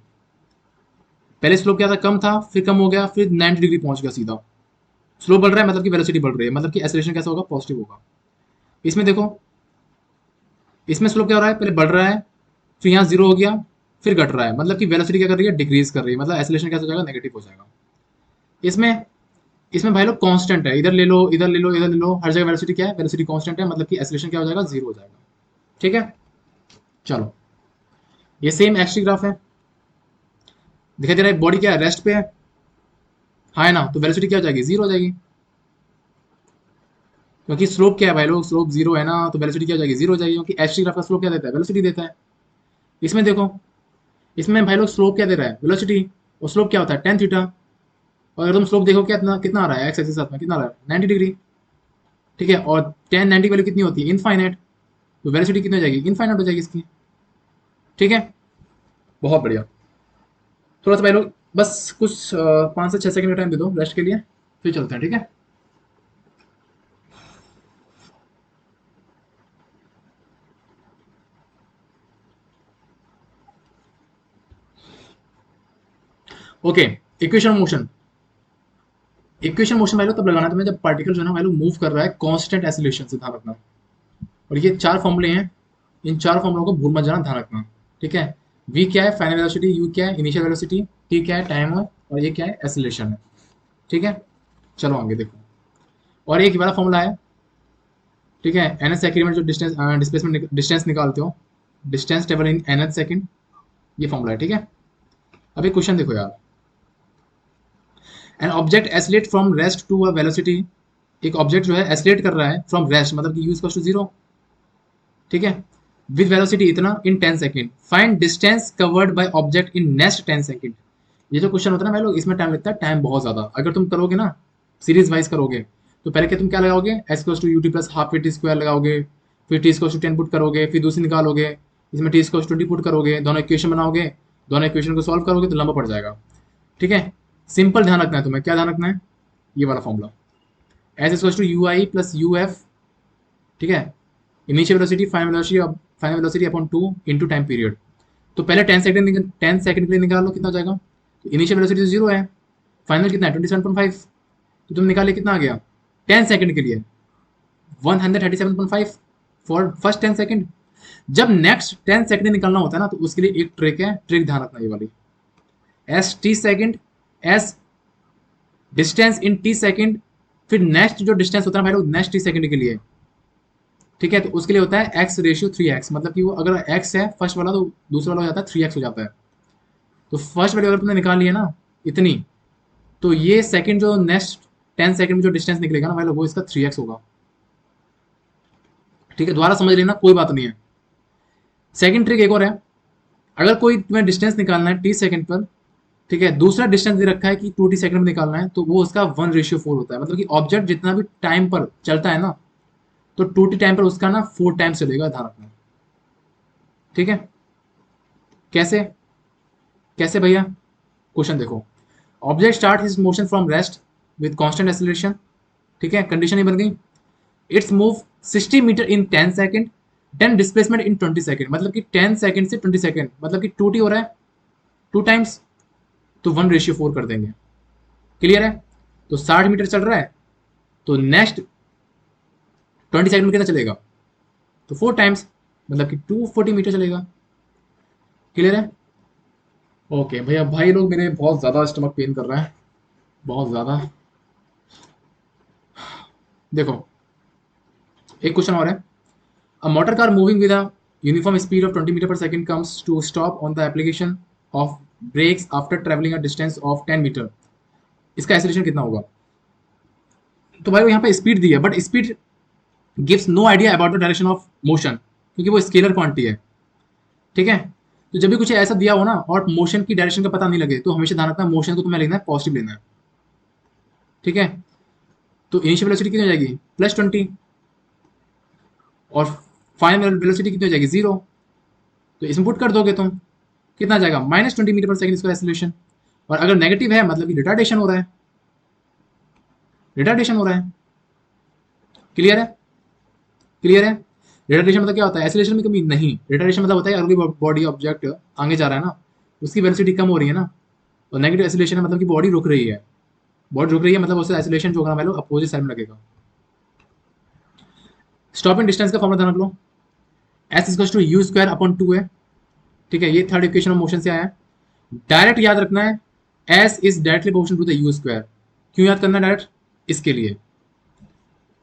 पहले स्लोप क्या था, कम था, फिर कम हो गया, फिर 90 डिग्री पहुंच गया सीधा। स्लोप बढ़ रहा है मतलब कि वेलोसिटी बढ़ रही है, मतलब कि एक्सेलरेशन कैसा होगा, पॉजिटिव होगा। इसमें देखो, इसमें स्लोप क्या हो रहा है, पहले बढ़ रहा है, फिर यहाँ जीरो हो गया, फिर घट रहा है, मतलब कि वेलोसिटी क्या कर रही है, डिक्रीज कर रही है, मतलब एक्सेलरेशन कैसा हो जाएगा, नेगेटिव हो जाएगा। इसमें इसमें भाई लोग कांस्टेंट है, इधर ले लो, इधर ले लो, इधर ले लो, हर जगह वेलोसिटी क्या है, वेलोसिटी कांस्टेंट है, मतलब कि एक्सेलरेशन क्या हो जाएगा, जीरो हो जाएगा। ठीक है, चलो ये सेम एक्सटी ग्राफ है, दिखाई दे रहा है बॉडी क्या है, रेस्ट पे है, हाँ है ना, तो वेलोसिटी क्या हो जाएगी, जीरो हो जाएगी। क्योंकि स्लोप क्या है भाई लोग, स्लोप जीरो है ना, तो वेलोसिटी क्या हो जाएगी, जीरो हो जाएगी, क्योंकि एक्सटी ग्राफ का स्लोप क्या देता है, वेलोसिटी देता है। इसमें देखो, इसमें भाई लोग स्लोप क्या दे रहा है, वेलोसिटी, और स्लोप क्या होता है, टेन थीटा। और अगर तुम स्लोप देखो कितना कितना आ रहा है, एक्स एक्सिस के साथ में कितना आ रहा है, 90 डिग्री। ठीक है, और टेन 90 वैल्यू कितनी होती है, इनफाइनाइट। तो वेलोसिटी कितनी हो जाएगी, इनफाइनाइट हो जाएगी इसकी। ठीक है, बहुत बढ़िया। थोड़ा सा भाई लोग बस कुछ 5 से 6 सेकंड का टाइम दे दो रेस्ट के लिए, फिर चलते हैं, ठीक है। Okay, equation motion. Equation motion भाई लोग तब लगाना है तुम्हें जब पार्टिकल जो है ना भाई लोग मूव कर रहा है कांस्टेंट एक्सीलरेशन से, ध्यान रखना। और ये 4 फॉर्मूले हैं, इन 4 फॉर्मूलों को भूल मत जाना, ध्यान रखना। ठीक है, वी क्या है फाइनल वेलोसिटी, यू क्या है इनिशियल वेलोसिटी, टी क्या है टाइम है, और ये क्या है एक्सीलरेशन है। ठीक है, चलो आगे देखो। और एक ही वाला फॉर्मूला है, ठीक है, एन एच सेकेंड में जो डिस्टेंस डिस्प्लेसमेंट डिस्टेंस निकालते हो, distance table in N H second, ये फॉर्मूला है। ठीक है, अब एक क्वेश्चन देखो यार, an object accelerate from rest to a velocity, एक ऑब्जेक्ट जो है एसिलेट कर रहा है फ्रॉम रेस्ट, मतलब कि यू इक्वल्स टू 0, ठीक है, विद वेलोसिटी इतना इन 10 second, find distance covered by object in next 10 second. ये जो क्वेश्चन होता है ना भाई लोग, इसमें टाइम लगता है, टाइम बहुत ज्यादा। अगर तुम करोगे ना सीरीज वाइज करोगे, तो पहले क्या तुम क्या लगाओगे, S equals to U T plus half T square लगाओगे, फिर टी इक्वल्स टू 10 पुट करोगे, फिर दूसरी निकालोगे, इसमें टी इक्वल्स 20 पुट करोगे, दोनों इक्वेशन बनाओगे, दोनों इक्वेशन को सॉल्व करोगे तो लंबा पड़ जाएगा। ठीक है, सिंपल ध्यान रखना है तुम्हें, क्या ध्यान रखना है, ये वाला formula, S equals to U I plus U F, ठीक है, initial velocity final velocity upon 2 into time period. तो पहले 10 सेकंड के लिए निकाल लो कितना हो जाएगा, तो इनिशियल वेलोसिटी तो 0 है, फाइनल कितना है 27.5, तो तुम निकालिए कितना आ गया 10 सेकंड के लिए 137.5 फॉर फर्स्ट 10 सेकंड। जब नेक्स्ट 10 सेकंड निकालना होता है ना, तो उसके लिए एक ट्रिक है, ट्रिक ध्यान रखना ये वाली, S T second, S distance in T second, फिर नेक्स्ट जो डिस्टेंस होता है भाई लोग नेक्स्ट टी सेकंड के लिए, ठीक है, तो उसके लिए होता है एक्स रेशियो 3x, मतलब कि वो अगर एक्स है फर्स्ट वाला, तो दूसरा वाला हो जाता है 3x हो जाता है। तो फर्स्ट वैल्यू अगर तुमने निकाल लिया ना इतनी, तो ये सेकंड जो नेक्स्ट 10 सेकंड में जो डिस्टेंस निकलेगा ना भाई लोग, वो इसका 3x होगा। ठीक है, दोबारा समझ लेना, कोई बात नहीं है। सेकंड ट्रिक एक और है, अगर कोई तुम्हें डिस्टेंस निकालना है टी सेकंड पर, ठीक है, दूसरा डिस्टेंस दे रखा है कि 2t सेकंड में निकालना है, तो वो उसका 1:4 होता है, मतलब कि ऑब्जेक्ट जितना भी टाइम पर चलता है ना, तो 2t टाइम पर उसका ना 4 टाइम्स चलेगा, ध्यान रखना। ठीक है, कैसे, कैसे भैया, क्वेश्चन देखो, object start his motion from rest with constant acceleration, ठीक है, कंडीशन ये बन गई, it's move 60 metre in 10 second, then displacement in 20 second, मतलब कि 10 सेकंड से 20 सेकंड, मतलब कि 2t हो रहा है 2 टाइम्स, तो 1:4 कर देंगे। क्लियर है, तो 60 मीटर चल रहा है, तो नेक्स्ट 20 सेकंड में कितना चलेगा, तो 4 टाइम्स, मतलब कि 240 मीटर चलेगा। क्लियर है, ओके भैया, भाई लोग मेरे बहुत ज़्यादा स्टमक पेन कर रहा है, बहुत ज़्यादा। देखो एक क्वेश्चन और है, a motor car moving with a uniform speed of 20 metre per second comes to stop on the application of brakes after travelling a distance of 10 metre, इसका एक्सेलरेशन कितना होगा। तो भाई यहाँ पे स्पीड दी है, but speed gives no idea about the direction of motion, क्योंकि वो स्केलर क्वांटिटी है। ठीक है, तो जब भी कुछ ऐसा दिया हो ना और मोशन की डायरेक्शन का पता नहीं लगे, तो हमेशा ध्यान रखना मोशन को तुम्हें लेना है पॉजिटिव लेना है। ठीक है, तो इनिशियल वेलोसिटी कितनी हो जाएगी +20, और फाइनल वेलोसिटी कितनी हो जाएगी 0, तो इसमें पुट कर दोगे तुम, कितना आ जाएगा -20 मीटर पर सेकंड इसका एक्सीलरेशन। और अगर नेगेटिव है मतलब कि रिटार्डेशन हो रहा है, रिटार्डेशन हो रहा है। क्लियर है, क्लियर है, रिटार्डेशन मतलब क्या होता है, एक्सीलरेशन में कमी नहीं, रिटार्डेशन मतलब होता है अगर कोई बॉडी ऑब्जेक्ट आगे जा रहा है ना, उसकी वेलोसिटी कम हो रही है ना, और नेगेटिव एक्सीलरेशन मतलब कि बॉडी रुक रही है, बॉडी रुक रही है मतलब उससे एक्सीलरेशन जो होगा ना अपोजिट साइड में लगेगा। स्टॉपिंग डिस्टेंस का फॉर्मूला ध्यान रख लो, S equals to U square upon 2 है। ठीक है, ये थर्ड इक्वेशन ऑफ मोशन से आया है। डायरेक्ट याद रखना है, S is directly proportional to the U square. क्यों याद करना है डायरेक्ट, इसके लिए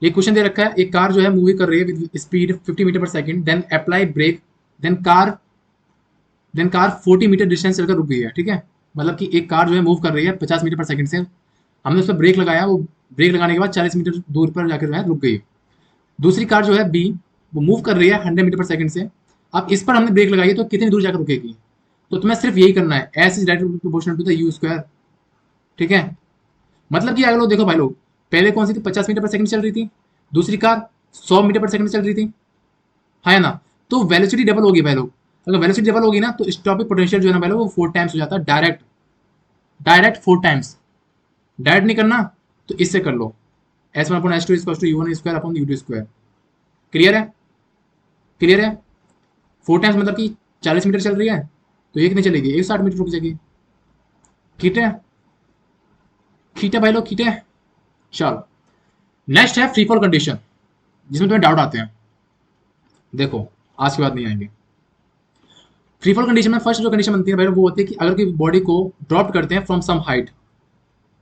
ये क्वेश्चन दे रखा है, एक कार जो है मूवी कर रही है with speed 50 metre per second, then apply brake, then car 40 metre distance चलकर रुक गई है। ठीक है, मतलब कि एक कार जो है मूव कर रही है 50 मीटर पर सेकंड से, हमने उस पर ब्रेक लगाया, वो ब्रेक लगाने के बाद 40 मीटर दूर पर जाकर जो है रुक गई। दूसरी कार जो है बी, वो मूव कर रही है 100 मीटर पर सेकंड से, अब इस पर हमने ब्रेक लगाई है, तो कितनी दूर जाकर रुकेगी, तो तुम्हें सिर्फ यही करना है, S is directly proportional to the U square. ठीक है, मतलब कि अगर लोग देखो भाई लोग, पहले कौन सी थी 50 मीटर पर सेकंड चल रही थी, दूसरी कार 100 मीटर पर सेकंड चल रही थी, है ना, तो वेलोसिटी डबल होगी भाई लोग। अगर वेलोसिटी डबल होगी ना तो स्टॉपिक पोटेंशियल जो है ना भाई लोग वो 4 टाइम्स हो जाता है, डायरेक्ट डायरेक्ट 4 टाइम्स। डायरेक्ट नहीं करना तो इससे कर लो, S one upon S two equal to U one square upon U two square. Clear है? क्लियर है? 4 टाइम्स मतलब कि 40 मीटर चल रही है तो ये कितनी चलेगी, 160 मीटर रुक जाएगी। ठीक है, ठीक है भाई लोग, ठीक है। चलो नेक्स्ट है फ्री फॉल कंडीशन, जिसमें तुम्हें डाउट आते हैं। देखो आज के बाद नहीं आएंगे। फ्री फॉल कंडीशन में फर्स्ट जो कंडीशन बनती है भाई वो होती है कि अगर कोई बॉडी को ड्रॉप करते हैं फ्रॉम सम हाइट,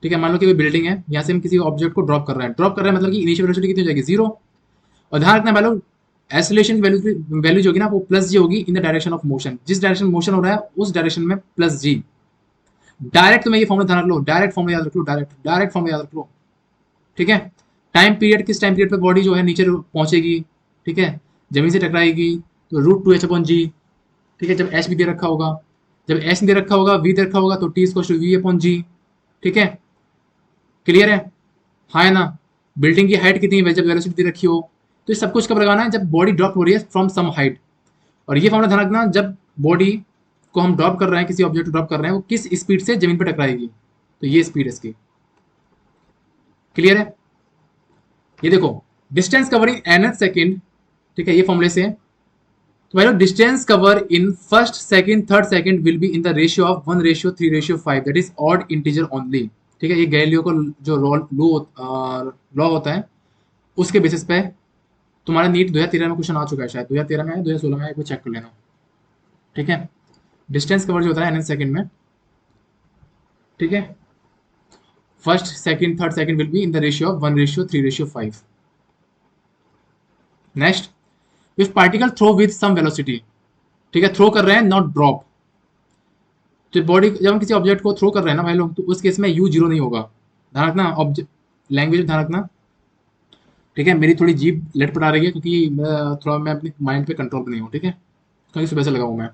ठीक है, मान लो कि कोई बिल्डिंग है, यहाँ से हम किसी ऑब्जेक्ट को ड्रॉप कर रहे हैं, ड्रॉप कर रहे हैं मतलब कि इनिशियल वेलोसिटी कितनी हो जाएगी, जीरो। और ध्यान रखना भाई लोग, एक्सेलरेशन की वैल्यू जो होगी ना वो प्लस जी होगी in the direction of motion, जिस डायरेक्शन मोशन हो रहा है उस डायरेक्शन में प्लस जी। डायरेक्ट तुम्हें ये फॉर्मूला ध्यान रख लो, डायरेक्ट फॉर्मूला याद रख लो, डायरेक्ट डायरेक्ट फॉर्मूला याद रख लो। ठीक है, टाइम पीरियड, किस टाइम पीरियड पे बॉडी जो है नीचे पहुंचेगी, ठीक है, जमीन से टकराएगी, तो root two H upon G. ठीक है, जब एच भी दे रखा होगा, जब एच दे रखा होगा, वी दे रखा होगा, तो T equals to V upon G. ठीक है, क्लियर है? हाँ है ना? बिल्डिंग की हाइट कितनी है जब वेलोसिटी दे रखी हो, तो ये सब कुछ कब लगाना है, जब बॉडी ड्रॉप हो रही है फ्रॉम सम हाइट। और ये फॉर्मूला ध्यान रखना, जब बॉडी को हम ड्रॉप कर रहे हैं, किसी ऑब्जेक्ट को ड्रॉप कर रहे हैं, वो किस स्पीड से जमीन पर टकराएगी, तो ये स्पीड है इसकी। क्लियर है? ये देखो, डिस्टेंस कवरिंग nth सेकंड, ठीक है, ये फॉर्मूले से है। तो भाई लोग distance cover in first second third second will be in the ratio of 1:3:5, that is odd integer only. ठीक है, ये गैलीलियो का जो लॉ होता है उसके बेसिस पे तुम्हारा नीट 2013 में क्वेश्चन आ चुका है, शायद 2013 में है, 2016 में है, एक बार चेक कर लेना। ठीक है, डिस्टेंस कवर जो होता है nth सेकंड में, ठीक है, first second third second will be in the ratio of 1:3:5। Next, if particle throw with some velocity, ठीक है, थ्रो कर रहे हैं नॉट ड्रॉप, तो बॉडी जब हम किसी ऑब्जेक्ट को थ्रो कर रहे हैं ना भाई लोग, तो उस केस में यू जीरो नहीं होगा। ध्यान रखना, ऑब्जेक्ट लैंग्वेज ध्यान रखना। ठीक है, मेरी थोड़ी जीभ लटपटा रही है क्योंकि मैं अपने माइंड पे कंट्रोल नहीं हूँ। ठीक है, क्योंकि सुबह से लगा हूँ मैं,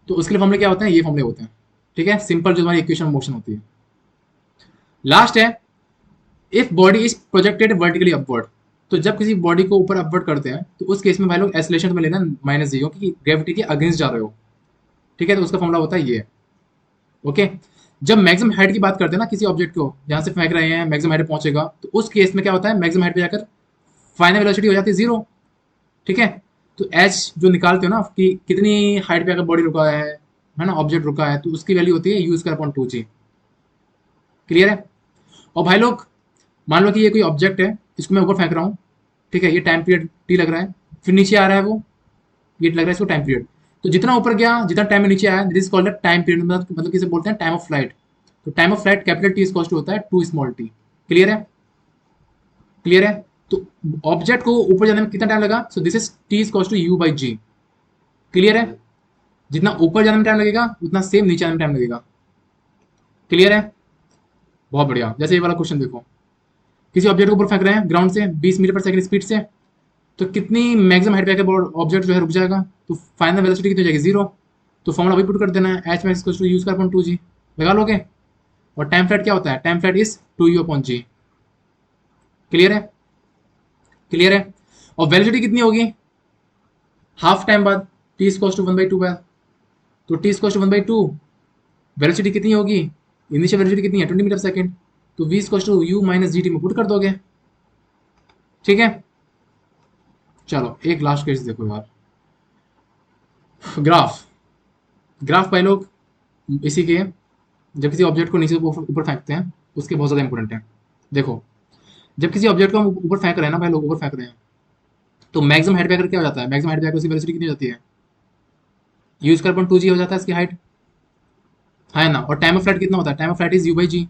तो उसके लिए फॉर्मूले क्या होते हैं, ये फॉर्मूले होते हैं। ठीक है, सिंपल जो हमारी इक्वेशन मोशन होती है। लास्ट है, if body is projected vertically upward, तो जब किसी बॉडी को ऊपर अपवर्ड करते हैं तो उस केस में भाई लोग एक्सेलरेशन में लेना माइनस जी, क्योंकि ग्रेविटी के अगेंस्ट जा रहे हो। ठीक है, तो उसका फॉर्मूला होता है ये। ओके, जब मैक्सिमम हाइट की बात करते हैं ना, किसी ऑब्जेक्ट को जहां से फेंक रहे हैं मैक्सिमम हाइट पहुंचेगा, तो उस केस में क्या होता है, मैक्सिमम हाइट पे जाकर फाइनल वेलोसिटी हो जाती है जीरो। ठीक है, तो एच जो निकालते हो ना कि कितनी हाइट पे अगर बॉडी रुका है ना, ऑब्जेक्ट रुका है, तो उसकी वैल्यू होती है you square upon 2g। Clear है? और भाई लोग मान लो कि ये कोई ऑब्जेक्ट है, इसको मैं ऊपर फेंक रहा हूँ, ठीक है, ये टाइम पीरियड टी लग रहा है, फिर नीचे आ रहा है वो, ये लग रहा है इसको टाइम पीरियड। तो जितना ऊपर गया, जितना टाइम में नीचे आया, this is called time period, मतलब किसे बोलते हैं, टाइम ऑफ फ्लाइट। तो time of flight capital T is होता है 2 स्मॉल टी। क्लियर है? क्लियर है? तो ऑब्जेक्ट को ऊपर जाने में कितना टाइम लगा, so this is T is to U by G. Clear है? जितना ऊपर जाने में टाइम लगेगा उतना सेम नीचे आने में टाइम लगेगा। क्लियर है? बहुत बढ़िया। जैसे ये वाला क्वेश्चन देखो, किसी ऑब्जेक्ट को ऊपर फेंक रहे हैं ग्राउंड से 20 मीटर पर सेकंड स्पीड से, तो कितनी मैक्सिमम हाइट पे आकर ऑब्जेक्ट जो है रुक जाएगा, तो फाइनल वेलोसिटी कितनी हो जाएगी, जीरो। तो फॉर्मूला अभी पुट कर देना है, H max two U square upon 2g लगा लोगे। और टाइम फ्लैट क्या होता है, time flight is 2u upon G. Clear है? क्लियर है? और वेलोसिटी कितनी होगी हाफ टाइम बाद, टी इज टू 1/2 बाद, तो टी इज टू 1/2, वेलोसिटी कितनी होगी, इनिशियल वेलोसिटी कितनी है 20 मीटर सेकंड, तो v is to U minus G T में पुट कर दोगे। ठीक है, चलो एक लास्ट केस देखो यार, ग्राफ। ग्राफ भाई लोग इसी के, जब किसी ऑब्जेक्ट को नीचे ऊपर फेंकते हैं उसके बहुत ज़्यादा इंपॉर्टेंट है। देखो, जब किसी ऑब्जेक्ट को हम ऊपर फेंक रहे हैं ना भाई लोग, ऊपर फेंक रहे हैं, तो मैक्सिमम हाइट पे आकर क्या हो जाता है, मैक्सिमम हाइट पे आकर उसकी वेलोसिटी कितनी हो जाती है, यू स्क्वायर अपॉन 2g हो जाता है इसकी हाइट, है ना। और टाइम ऑफ फ्लाइट कितना होता है, time of flight is U by G,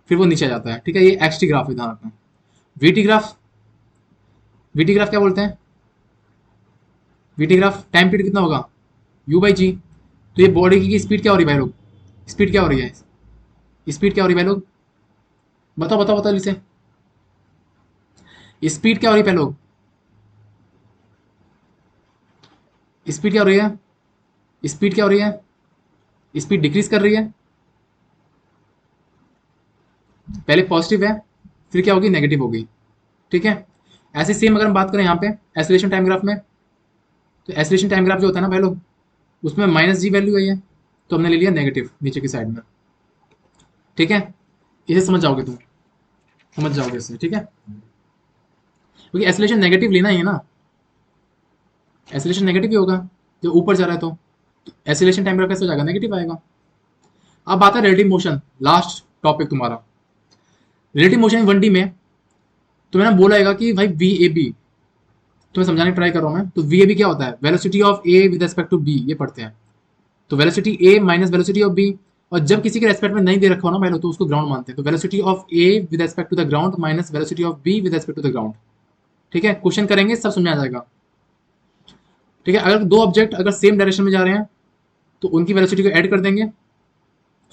फिर वो नीचे आ जाता है। ठीक है, ये एक्स टी ग्राफ है, ध्यान रखना। वीटी ग्राफ, वीटी ग्राफ क्या बोलते हैं, वीटी ग्राफ टाइम पीरियड कितना होगा, यू बाई जी। तो ये बॉडी की स्पीड क्या हो रही है भाई लोग, स्पीड क्या हो रही है, स्पीड क्या हो रही है भाई लोग, बताओ बताओ बताओ इसे, स्पीड क्या हो रही है भाई लोग, स्पीड क्या हो रही है, स्पीड क्या हो रही है, स्पीड डिक्रीज कर रही है, पहले पॉजिटिव है फिर क्या होगी, नेगेटिव होगी। ठीक है, ऐसे सेम अगर हम बात करें यहाँ पे एसिलेशन टाइम ग्राफ में, तो एसिलेशन टाइम ग्राफ जो होता है ना भाई लोग, उसमें माइनस जी वैल्यू है ये, तो हमने ले लिया नेगेटिव नीचे की साइड में। ठीक है, इसे समझ जाओगे तुम, समझ जाओगे इससे। ठीक है, क्योंकि एसिलेशन नेगेटिव लेना ही है ना, एसिलेशन नेगेटिव ही होगा जो ऊपर जा रहा है, तो एसिलेशन टेम्परेचर कैसे हो जाएगा, नेगेटिव आएगा। अब बात है रिलेटिव मोशन, लास्ट टॉपिक तुम्हारा। रिलेटिव मोशन 1D में तो मैंने बोला है कि भाई वी ए बी, तुम्हें समझाने की ट्राई कर रहा हूँ मैं। तो वी ए बी क्या होता है, velocity of A with respect to B, ये पढ़ते हैं। तो velocity A minus velocity of B, और जब किसी के रेस्पेक्ट में नहीं दे रखा हो ना भाई लोग, तो उसको ग्राउंड मानते हैं। तो velocity of A with respect to the ground minus velocity of B with respect to the ground. ठीक है, क्वेश्चन करेंगे सब समझ आ जाएगा। ठीक है, अगर दो ऑब्जेक्ट अगर सेम डायरेक्शन में जा रहे हैं तो उनकी वेलोसिटी को ऐड कर देंगे।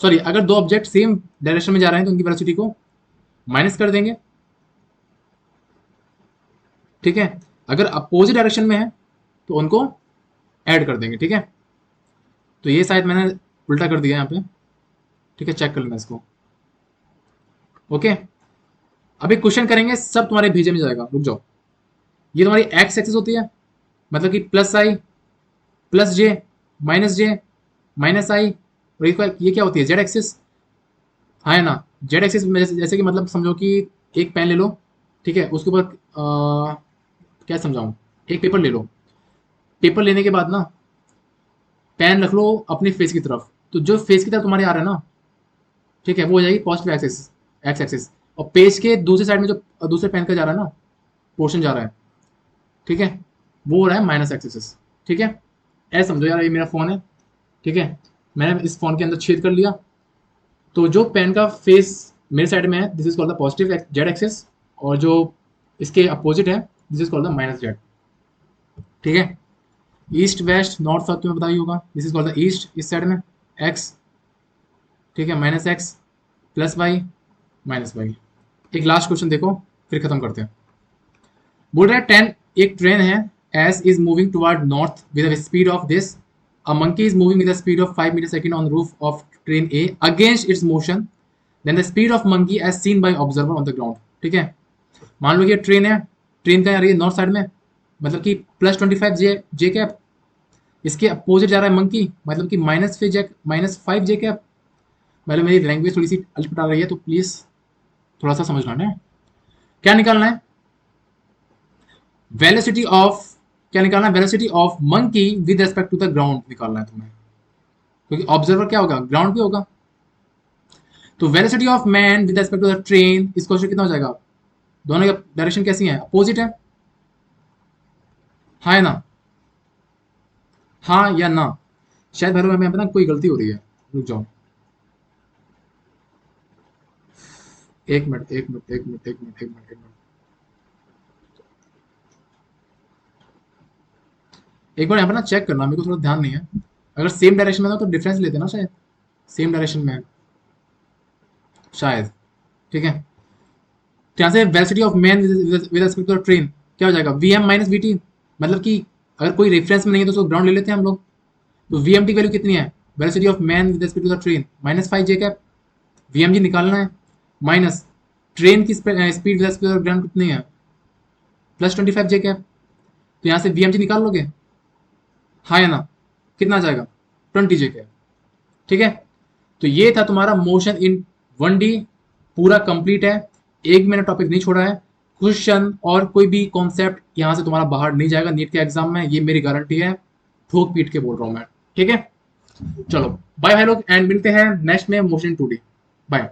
सॉरी, अगर दो ऑब्जेक्ट सेम डायरेक्शन में जा रहे हैं तो उनकी वेलोसिटी को माइनस कर देंगे। ठीक है, अगर अपोजिट डायरेक्शन में है तो उनको ऐड कर देंगे। ठीक है, तो ये शायद मैंने उल्टा कर दिया यहाँ पे। ठीक है, चेक कर लेना इसको। ओके, अभी क्वेश्चन करेंगे सब तुम्हारे भेजे में जाएगा, रुक जाओ। ये तुम्हारी एक्स एक्सिस होती है, मतलब कि प्लस आई प्लस जे माइनस आई, और ये क्या होती है, जेड एक्सिस। हाँ है ना, जेड एक्सिस में जैसे कि मतलब समझो कि एक पेन ले लो, ठीक है, उसके ऊपर क्या समझाऊं, एक पेपर ले लो। पेपर लेने के बाद ना पेन रख लो अपने फेस की तरफ, तो जो फेस की तरफ तुम्हारे आ रहा है ना, ठीक है, वो हो जाएगी पॉजिटिव एक्सिस, एक्स एक्सिस। और पेज के दूसरे साइड में जो दूसरे पेन का जा रहा है ना, पोर्शन जा रहा है, ठीक है, वो हो रहा है माइनस एक्सिस। ठीक है, ऐसे समझो यार, ये मेरा फोन है, ठीक है, मैंने इस फोन के अंदर छेद कर लिया, तो जो पेन का फेस मेरे साइड में है, this is called the positive Z axis, और जो इसके अपोजिट है, this is called the minus Z. ठीक है, ईस्ट वेस्ट नॉर्थ साउथ तुम्हें बताइए होगा, this is called the east, इस साइड में एक्स, ठीक है, minus X plus Y minus Y. एक लास्ट क्वेश्चन देखो, फिर खत्म करते हैं। बोल रहा है 10, एक ट्रेन है, S is moving toward north with the speed of this, a monkey is moving with the speed of 5 metre second on roof of train a against its motion, then the speed of monkey as seen by observer on the ground. ठीक है, मान लो कि train है, train का यार ये north side में, मतलब कि +25 जे कैप, इसके अपोजिट जा रहा है मंकी, मतलब कि -5 जे कैप। मतलब मेरी लैंग्वेज थोड़ी सी अटपटा रही है, तो प्लीज थोड़ा सा समझ लेना है। क्या निकालना है, वेलोसिटी ऑफ, क्या निकालना है, velocity of monkey with respect to the ground निकालना है तुम्हें, क्योंकि ऑब्जर्वर क्या होगा, ग्राउंड पे होगा। तो velocity of man with respect to the train, इसको कितना हो जाएगा, दोनों की डायरेक्शन कैसी है, अपोजिट है, हाँ है ना, हाँ या ना। शायद भैरव में ना कोई गलती हो रही है, रुक जाओ, एक मिनट एक मिनट एक मिनट एक मिनट एक मिनट एक मिनट, एक बार यहाँ पर ना चेक करना, मेरे को थोड़ा ध्यान नहीं है। अगर सेम डायरेक्शन में था तो डिफरेंस लेते ना, शायद सेम डायरेक्शन में है शायद। ठीक है, तो यहाँ से velocity of man with respect to train क्या हो जाएगा, V M minus V T, मतलब कि अगर कोई रेफरेंस में नहीं है तो उसको ग्राउंड ले लेते हैं हम लोग। तो वी एम टी वैल्यू कितनी है, velocity of man with respect to the train -5 J cap, V M G निकालना है, माइनस ट्रेन की speed with respect to the ground कितनी है, +25 जे कैप। तो यहाँ से वी एम जी निकाल लोगे, हाँ या ना, कितना आ जाएगा, 20 जे कैप। ठीक है, तो ये था तुम्हारा मोशन इन 1D, पूरा कंप्लीट है, एक मैंने टॉपिक नहीं छोड़ा है। क्वेश्चन और कोई भी कॉन्सेप्ट यहाँ से तुम्हारा बाहर नहीं जाएगा नीट के एग्जाम में, ये मेरी गारंटी है, ठोक पीट के बोल रहा हूँ मैं। ठीक है, चलो बाय भाई लोग, एंड मिलते हैं नेक्स्ट में मोशन 2D। बाय।